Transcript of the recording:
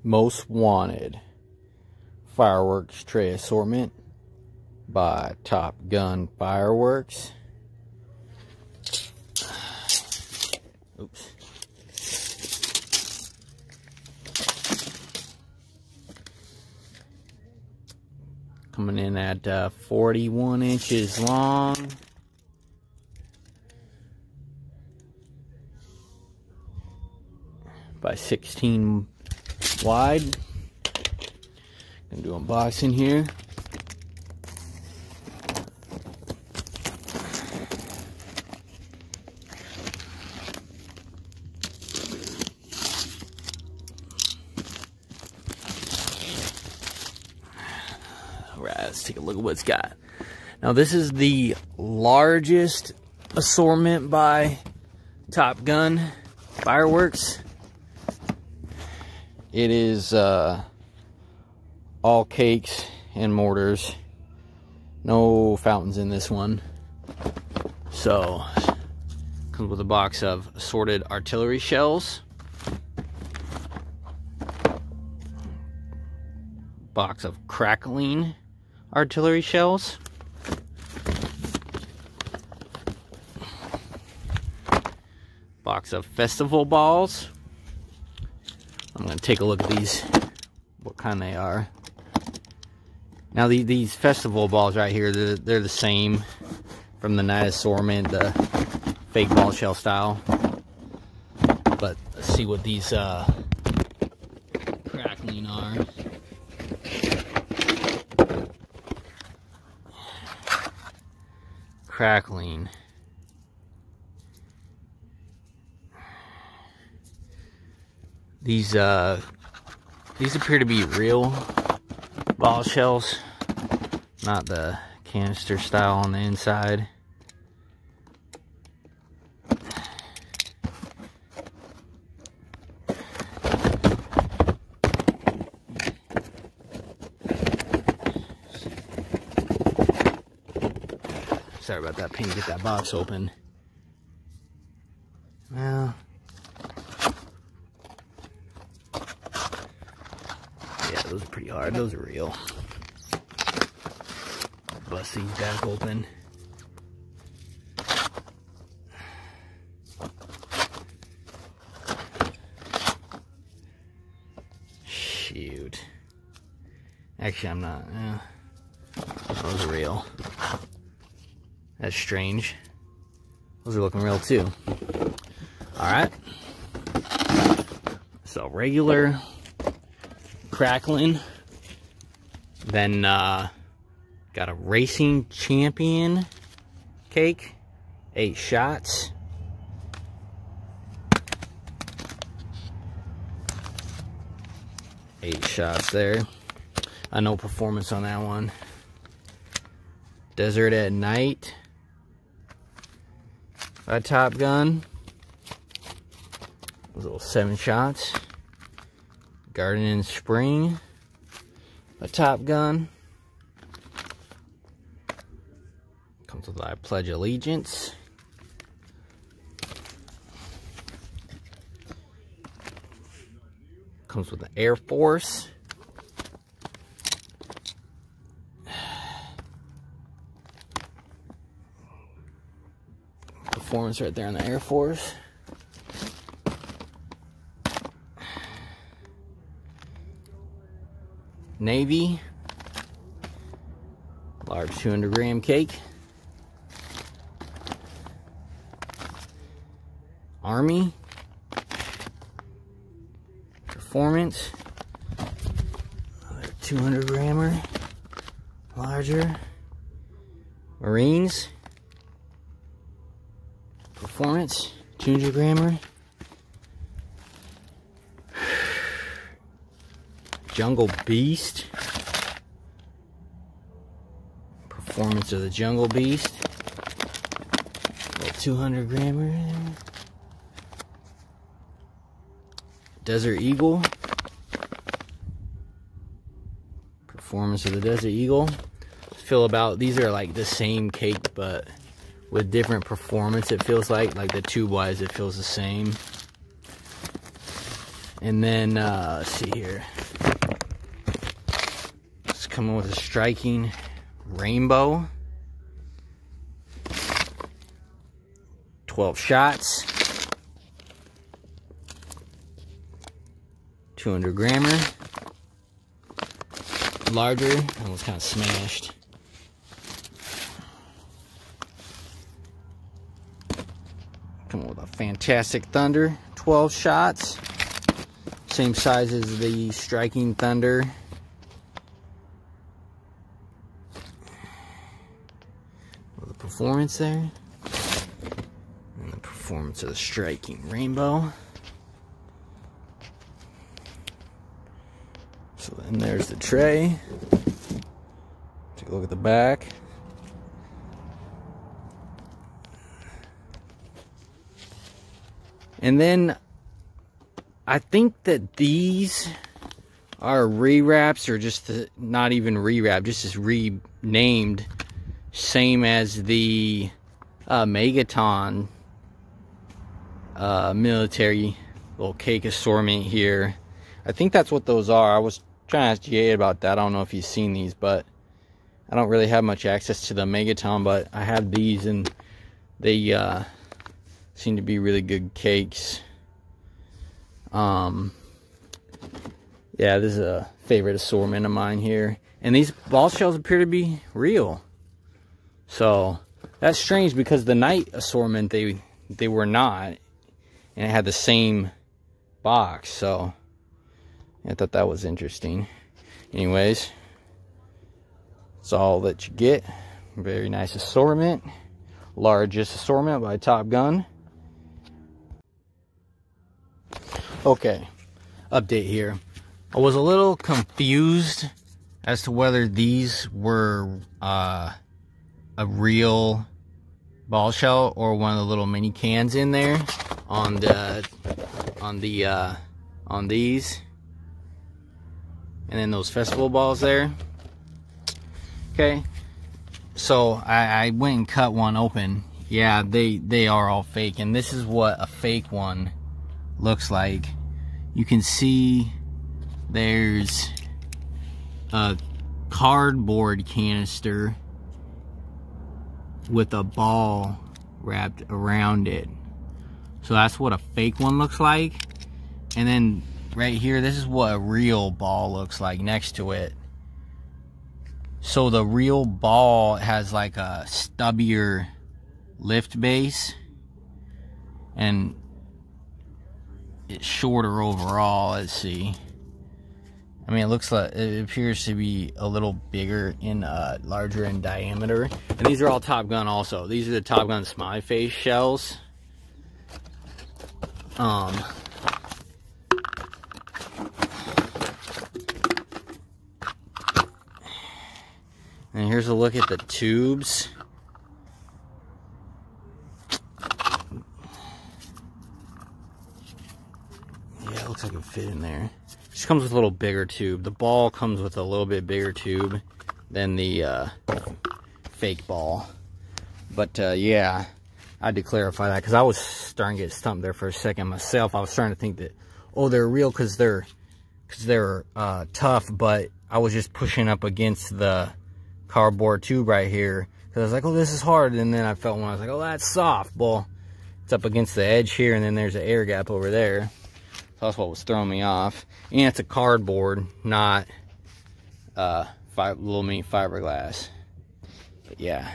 Most Wanted Fireworks Tray Assortment by Top Gun Fireworks. Oops. Coming in at 41 inches long. By 16 wide. Gonna do unboxing here. Alright, let's take a look at what it's got. Now this is the largest assortment by Top Gun Fireworks. It is all cakes and mortars. No fountains in this one. So, comes with a box of assorted artillery shells. Box of crackling artillery shells. Box of festival balls. I'm going to take a look at these, what kind they are. Now these festival balls right here, they're the same from the night assortment, the fake ball shell style. But let's see what these crackling are. Crackling. These appear to be real ball shells, not the canister style on the inside. Sorry about that, pain to get that box open. Well, yeah, those are pretty hard. Those are real. Bust these back open. Shoot. Actually, I'm not. Those are real. That's strange. Those are looking real too. Alright. So regular crackling. Then got a Racing Champion cake. 8 shots. Eight shots there. No performance on that one. Desert at Night by Top Gun. Those little 7 shots. Garden in Spring by Top Gun. Comes with I Pledge Allegiance. Comes with the Air Force. Performance right there on the Air Force. Navy. Large 200-gram cake. Army. Performance. Another 200-grammer. Larger. Marines. Performance. 200-grammer. Jungle Beast. Performance of the Jungle Beast. Little 200-grammer. Desert Eagle. Performance of the Desert Eagle. Feel about these are like the same cake, but with different performance. It feels like the tube wise, it feels the same. And then, let's see here. It's coming with a striking rainbow. 12 shots. 200 grammer. Larger. That was kind of smashed. Coming with a Fantastic Thunder. 12 shots. Same size as the Striking Thunder. With the performance there. And the performance of the Striking Rainbow. So then there's the tray. Take a look at the back. And then I think that these are rewraps, or just not even rewrap, just as renamed, same as the Megaton military little cake assortment here. I think that's what those are. I was trying to ask GA about that. I don't know if he's seen these, but I don't really have much access to the Megaton, but I have these, and they seem to be really good cakes. Yeah, this is a favorite assortment of mine here. And these ball shells appear to be real. So that's strange, because the night assortment, they were not. And it had the same box. So I thought that was interesting. Anyways, that's all that you get. Very nice assortment. Largest assortment by Top Gun. Okay, update here. I was a little confused as to whether these were a real ball shell or one of the little mini cans in there on these, and then those festival balls there. Okay, so I went and cut one open. Yeah, they are all fake, and this is what a fake one looks like. You can see there's a cardboard canister with a ball wrapped around it. So that's what a fake one looks like. And then right here, this is what a real ball looks like next to it. So the real ball has like a stubbier lift base, and it's shorter overall. Let's see. I mean, it looks like it appears to be a little bigger in larger in diameter. And these are all Top Gun also. These are the Top Gun Smiley Face shells. And here's a look at the tubes. Yeah, it looks like it fit in there. Just comes with a little bigger tube. The ball comes with a little bit bigger tube than the fake ball. But yeah, I had to clarify that, because I was starting to get stumped there for a second myself. I was starting to think that, oh, they're real because they're tough, but I was just pushing up against the cardboard tube right here, because I was like, oh, this is hard. And then I felt one, I was like, oh, that's soft. Well, it's up against the edge here, and then there's an air gap over there. So that's what was throwing me off. And it's a cardboard, not little mini fiberglass. But yeah.